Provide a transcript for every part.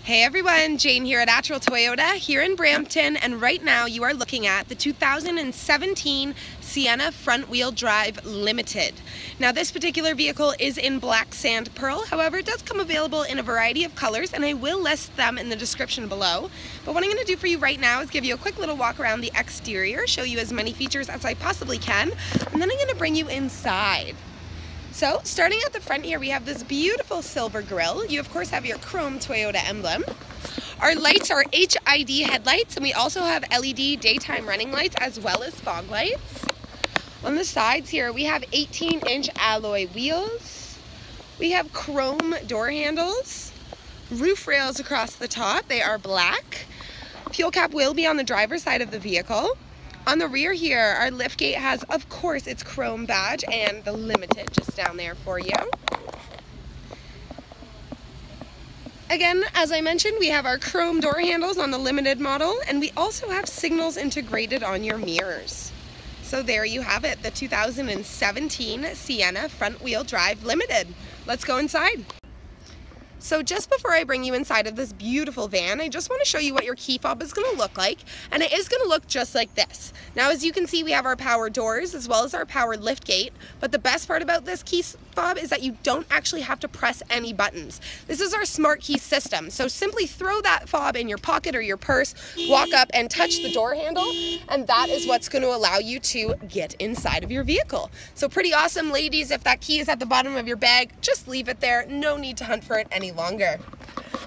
Hey everyone, Jane here at Attrell Toyota here in Brampton, and right now you are looking at the 2017 Sienna front wheel drive limited. Now this particular vehicle is in black sand pearl, however it does come available in a variety of colors and I will list them in the description below. But what I'm going to do for you right now is give you a quick little walk around the exterior, show you as many features as I possibly can, and then I'm going to bring you inside. So, starting at the front here, we have this beautiful silver grille. You, of course, have your chrome Toyota emblem. Our lights are HID headlights, and we also have LED daytime running lights as well as fog lights. On the sides here, we have 18-inch alloy wheels. We have chrome door handles. Roof rails across the top, they are black. Fuel cap will be on the driver's side of the vehicle. On the rear here, our liftgate has, of course, its chrome badge and the limited just down there for you. Again, as I mentioned, we have our chrome door handles on the limited model, and we also have signals integrated on your mirrors. So there you have it, the 2017 Sienna front wheel drive limited. Let's go inside. So just before I bring you inside of this beautiful van, I just want to show you what your key fob is going to look like, and it is going to look just like this. Now as you can see, we have our power doors as well as our power lift gate, but the best part about this key fob is that you don't actually have to press any buttons. This is our smart key system, so simply throw that fob in your pocket or your purse, walk up and touch the door handle, and that is what's going to allow you to get inside of your vehicle. So pretty awesome, ladies. If that key is at the bottom of your bag, just leave it there. No need to hunt for it any longer.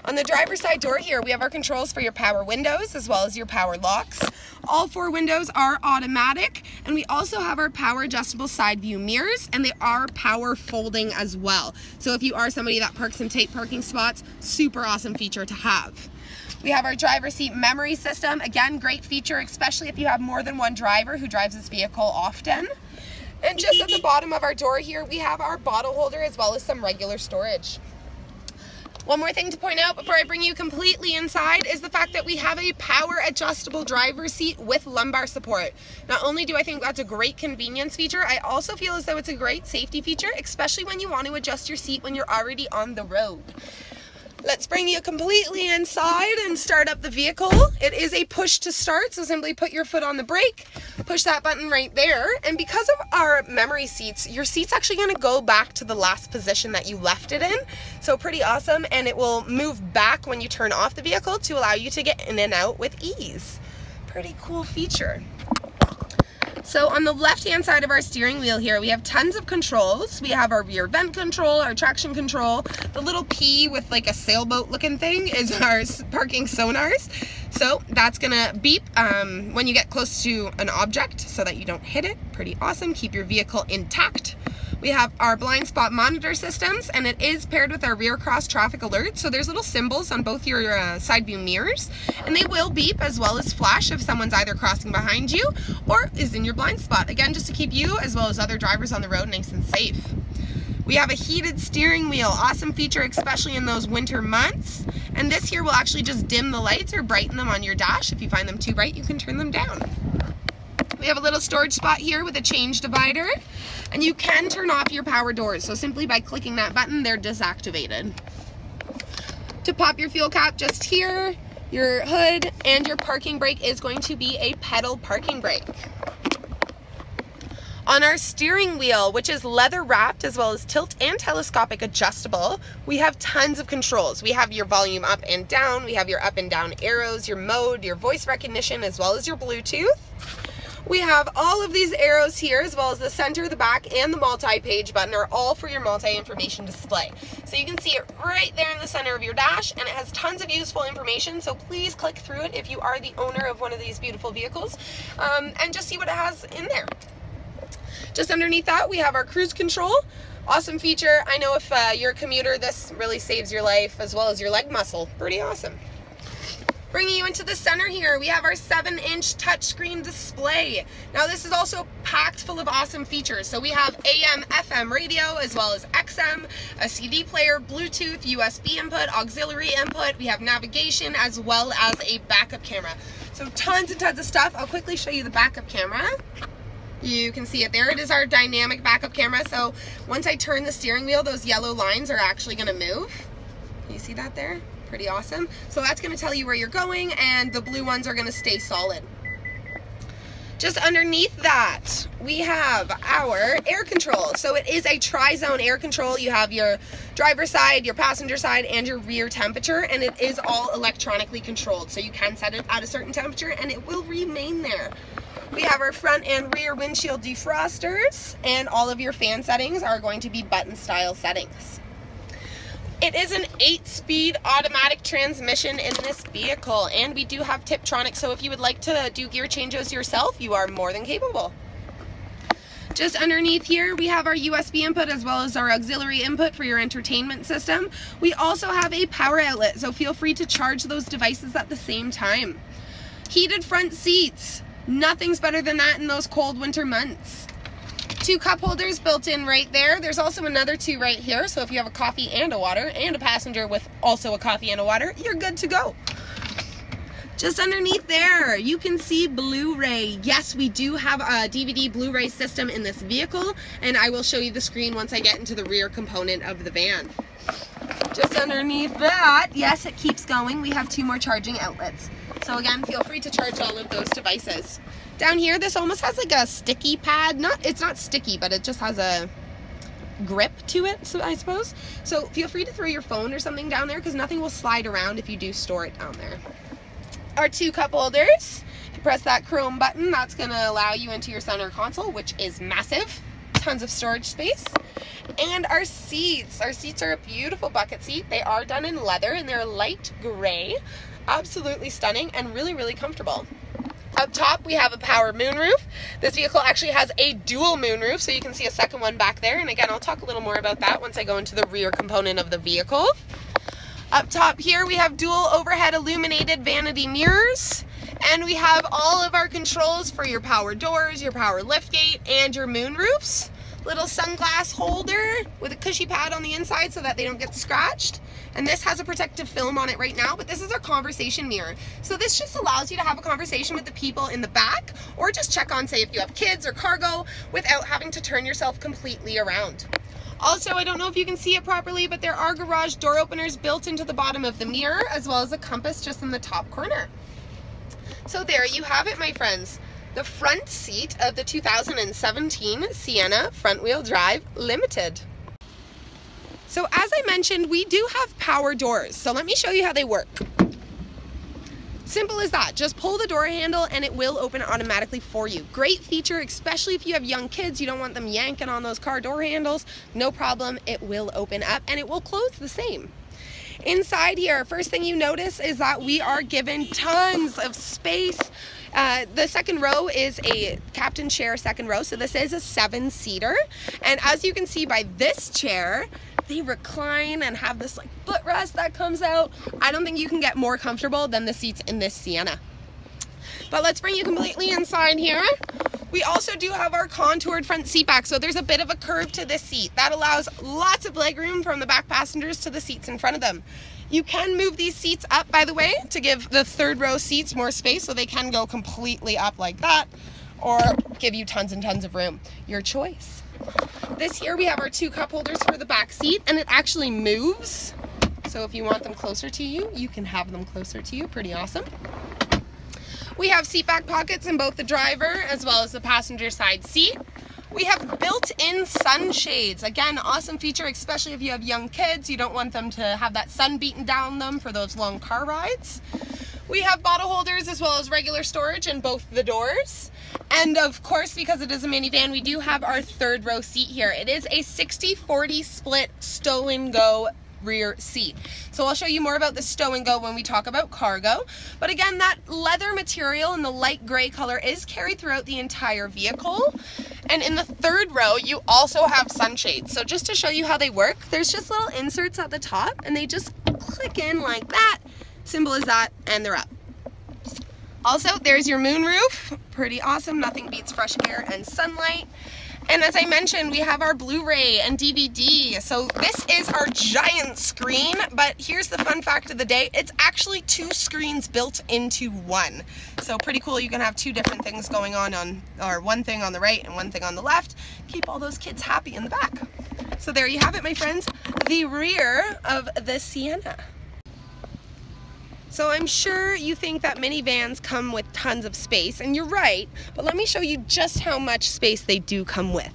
On the driver's side door here, we have our controls for your power windows as well as your power locks. All 4 windows are automatic, and we also have our power adjustable side view mirrors, and they are power folding as well. So if you are somebody that parks in tight parking spots, super awesome feature to have. We have our driver seat memory system. Again, great feature, especially if you have more than one driver who drives this vehicle often. And just at the bottom of our door here, we have our bottle holder as well as some regular storage. One more thing to point out before I bring you completely inside is the fact that we have a power adjustable driver's seat with lumbar support. Not only do I think that's a great convenience feature, I also feel as though it's a great safety feature, especially when you want to adjust your seat when you're already on the road. Let's bring you completely inside and start up the vehicle. It is a push to start, so simply put your foot on the brake, push that button right there, and because of our memory seats, your seat's actually going to go back to the last position that you left it in. So pretty awesome, and it will move back when you turn off the vehicle to allow you to get in and out with ease. Pretty cool feature. So on the left-hand side of our steering wheel here, we have tons of controls. We have our rear vent control, our traction control. The little P with like a sailboat looking thing is our parking sonars. So that's gonna beep when you get close to an object so that you don't hit it. Pretty awesome, keep your vehicle intact. We have our blind spot monitor systems, and it is paired with our rear cross traffic alert. So there's little symbols on both your side view mirrors, and they will beep as well as flash if someone's either crossing behind you or is in your blind spot. Again, just to keep you as well as other drivers on the road nice and safe. We have a heated steering wheel, awesome feature, especially in those winter months. And this here will actually just dim the lights or brighten them on your dash. If you find them too bright, you can turn them down. We have a little storage spot here with a change divider, and you can turn off your power doors. So simply by clicking that button, they're disactivated. To pop your fuel cap just here, your hood, and your parking brake is going to be a pedal parking brake. On our steering wheel, which is leather wrapped as well as tilt and telescopic adjustable, we have tons of controls. We have your volume up and down, we have your up and down arrows, your mode, your voice recognition, as well as your Bluetooth. We have all of these arrows here, as well as the center, the back, and the multi-page button are all for your multi-information display. So you can see it right there in the center of your dash, and it has tons of useful information, so please click through it if you are the owner of one of these beautiful vehicles, and just see what it has in there. Just underneath that, we have our cruise control. Awesome feature. I know if you're a commuter, this really saves your life as well as your leg muscle. Pretty awesome. Bringing you into the center here, we have our 7-inch touchscreen display. Now this is also packed full of awesome features. So we have AM, FM radio, as well as XM, a CD player, Bluetooth, USB input, auxiliary input. We have navigation as well as a backup camera. So tons and tons of stuff. I'll quickly show you the backup camera. You can see it there. It is our dynamic backup camera. So once I turn the steering wheel, those yellow lines are actually going to move. You see that there? Pretty awesome. So that's going to tell you where you're going, and the blue ones are going to stay solid. Just underneath that, we have our air control. So it is a tri-zone air control. You have your driver's side, your passenger side, and your rear temperature, and it is all electronically controlled. So you can set it at a certain temperature, and it will remain there. We have our front and rear windshield defrosters, and all of your fan settings are going to be button style settings. It is an 8-speed automatic transmission in this vehicle, and we do have Tiptronic, so if you would like to do gear changes yourself, you are more than capable. Just underneath here, we have our USB input as well as our auxiliary input for your entertainment system. We also have a power outlet, so feel free to charge those devices at the same time. Heated front seats. Nothing's better than that in those cold winter months. 2 cup holders built in right there. There's also another 2 right here, so if you have a coffee and a water, and a passenger with also a coffee and a water, you're good to go. Just underneath there, you can see Blu-ray. Yes, we do have a DVD Blu-ray system in this vehicle, and I will show you the screen once I get into the rear component of the van. Just underneath that, yes, it keeps going. We have 2 more charging outlets. So again, feel free to charge all of those devices. Down here, this almost has like a sticky pad. It's not sticky, but it just has a grip to it, so I suppose. So feel free to throw your phone or something down there, because nothing will slide around if you do store it down there. Our 2 cup holders. You press that chrome button, that's going to allow you into your center console, which is massive. Tons of storage space. And our seats. Our seats are a beautiful bucket seat. They are done in leather, and they're light gray. Absolutely stunning and really, really comfortable. Up top, we have a power moonroof. This vehicle actually has a dual moonroof, so you can see a second one back there. And again, I'll talk a little more about that once I go into the rear component of the vehicle. Up top here, we have dual overhead illuminated vanity mirrors. And we have all of our controls for your power doors, your power liftgate, and your moonroofs. Little sunglass holder with a cushy pad on the inside so that they don't get scratched. And this has a protective film on it right now, but this is a conversation mirror. So this just allows you to have a conversation with the people in the back, or just check on, say, if you have kids or cargo, without having to turn yourself completely around. Also, I don't know if you can see it properly, but there are garage door openers built into the bottom of the mirror, as well as a compass just in the top corner. So there you have it, my friends. The front seat of the 2017 Sienna front-wheel drive Limited. So as I mentioned, we do have power doors. So let me show you how they work. Simple as that. Just pull the door handle and it will open automatically for you. Great feature, especially if you have young kids. You don't want them yanking on those car door handles. No problem. It will open up and it will close the same. Inside here, first thing you notice is that we are given tons of space. The second row is a captain chair second row, so this is a 7-seater. And as you can see by this chair, they recline and have this like footrest that comes out. I don't think you can get more comfortable than the seats in this Sienna. But let's bring you completely inside here. We also do have our contoured front seat back, so there's a bit of a curve to this seat. That allows lots of legroom from the back passengers to the seats in front of them. You can move these seats up, by the way, to give the third row seats more space, so they can go completely up like that, or give you tons and tons of room. Your choice. This here, we have our 2 cup holders for the back seat, and it actually moves. So if you want them closer to you, you can have them closer to you. Pretty awesome. We have seat back pockets in both the driver as well as the passenger side seat. We have built-in sunshades. Again, awesome feature, especially if you have young kids. You don't want them to have that sun beating down them for those long car rides. We have bottle holders as well as regular storage in both the doors. And of course, because it is a minivan, we do have our third row seat here. It is a 60-40 split Stow-n-go rear seat. So I'll show you more about the Stow-n-go when we talk about cargo. But again, that leather material in the light gray color is carried throughout the entire vehicle. And in the third row, you also have sunshades. So just to show you how they work, there's just little inserts at the top and they just click in like that. Simple as that, and they're up. Also, there's your moonroof. Pretty awesome. Nothing beats fresh air and sunlight. And as I mentioned, we have our Blu-ray and DVD. So this is our giant screen, but here's the fun fact of the day. It's actually 2 screens built into one. So pretty cool. You can have 2 different things going on, or one thing on the right and one thing on the left. Keep all those kids happy in the back. So there you have it, my friends, the rear of the Sienna. So I'm sure you think that minivans come with tons of space, and you're right, but let me show you just how much space they do come with.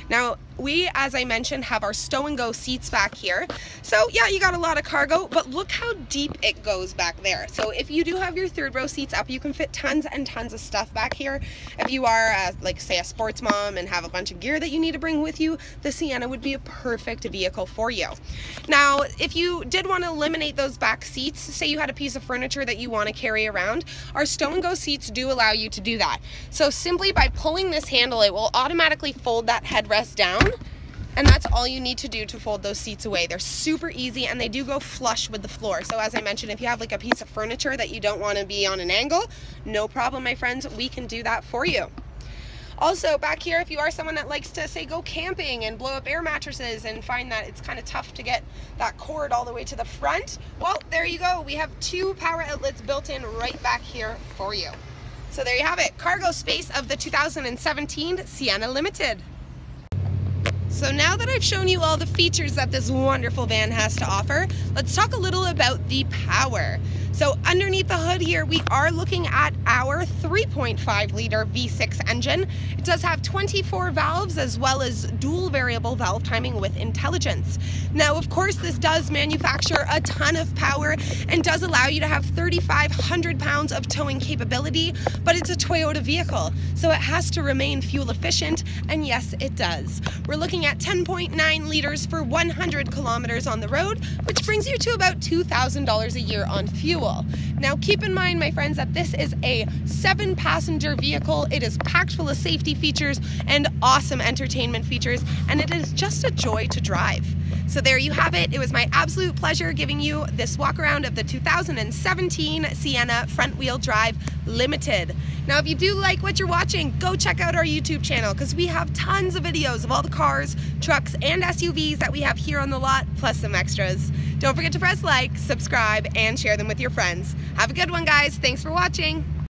Now, we, as I mentioned, have our Stow-n-go seats back here. So yeah, you got a lot of cargo, but look how deep it goes back there. So if you do have your 3rd row seats up, you can fit tons and tons of stuff back here. If you are, like say, a sports mom and have a bunch of gear that you need to bring with you, the Sienna would be a perfect vehicle for you. Now, if you did want to eliminate those back seats, say you had a piece of furniture that you want to carry around, our Stow-n-go seats do allow you to do that. So simply by pulling this handle, it will automatically fold that headrest down. And that's all you need to do to fold those seats away. They're super easy, and they do go flush with the floor. So as I mentioned, if you have like a piece of furniture that you don't want to be on an angle, no problem, my friends, we can do that for you. Also, back here, if you are someone that likes to, say, go camping and blow up air mattresses and find that it's kind of tough to get that cord all the way to the front, well, there you go. We have 2 power outlets built in right back here for you. So there you have it, cargo space of the 2017 Sienna Limited. So now that I've shown you all the features that this wonderful van has to offer, let's talk a little about the power. So underneath the hood here, we are looking at our 3.5 liter V6 engine. It does have 24 valves as well as dual variable valve timing with intelligence. Now, of course, this does manufacture a ton of power and does allow you to have 3,500 pounds of towing capability, but it's a Toyota vehicle, so it has to remain fuel efficient, and yes, it does. We're looking at 10.9 liters for 100 kilometers on the road, which brings you to about $2,000 a year on fuel. Now keep in mind, my friends, that this is a 7-passenger vehicle. It is packed full of safety features and awesome entertainment features, and it is just a joy to drive. So there you have it. It was my absolute pleasure giving you this walk around of the 2017 Sienna front wheel drive Limited. Now, if you do like what you're watching, go check out our YouTube channel, because we have tons of videos of all the cars, trucks, and SUVs that we have here on the lot, plus some extras. Don't forget to press like, subscribe, and share them with your friends. Have a good one, guys. Thanks for watching.